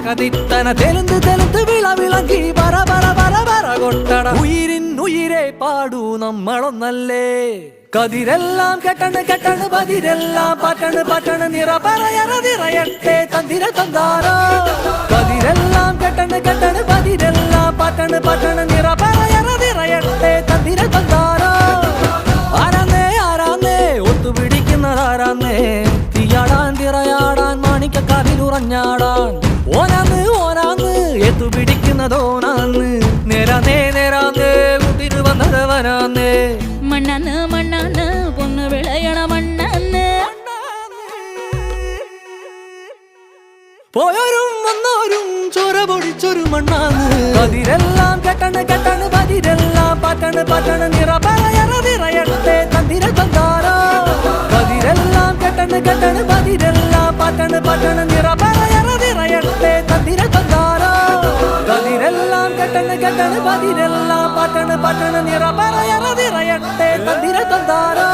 തകതിത്തന തെലുന്ത് തെലുന്ത് വിളവിളങ്ങി പറ പറ പറ പറ കൊട്ടട ഉയിരിനുയിരെ പാടൂ നമ്മളൊന്നല്ലേ കതിരെല്ലാം കെട്ടണ് കെട്ടണ് പതിരെല്ലാം പട്ടണ് പട്ടണ് നിറ പറയറ നിറയട്ടെ തന്തിര തന്താരോ കതിരെല്ലാം കെട്ടണ് കെട്ടണ് പതിരെല്ലാം പട്ടണ് പട്ടണ് നിറ പറയറ നിറയട്ടെ തന്തിര തന്താരോ ആരാന്നേ ആരാന്നേ ഒത്തുപിടിക്കുന്നതാരാന്നേ തീയാടാൻ തിറയാടാൻ മാണിക്കക്കാതിലുറഞ്ഞാടാൻ ഓനാന്ന് ഓനാന്ന് എത്തുപിടിക്കുന്നതോനാന്ന് നേരാന്നേ നേരാന്നേ കൂട്ടിന് വന്നതവനാന്നേ മണ്ണാന്ന് മണ്ണാന്ന് പൊന്ന് വിളയണ മണ്ണാന്ന് പോയോരും വന്നോരും ചോര പൊടിച്ചൊരു മണ്ണാന്ന് കതിരെല്ലാം കെട്ടണ് കെട്ടണ് പതിരെല്ലാം പട്ടണ് പട്ടണ് നിറ പറയറ നിറയട്ടെ തന്തിര തന്താരോ കതിരെല്ലാം കെട്ടണ് കെട്ടണ് പതിരെല്ലാം പട്ടണ് പട്ടണ് നിറ പറയറ നിറയട്ടെ തന്തിര തന്താരോ കതിരെല്ലാം കെട്ടണ് കെട്ടണ് പതിരെല്ലാം പട്ടണ് പട്ടണ് നിറ പറയറ നിറയട്ടെ തന്തിര തന്താരോ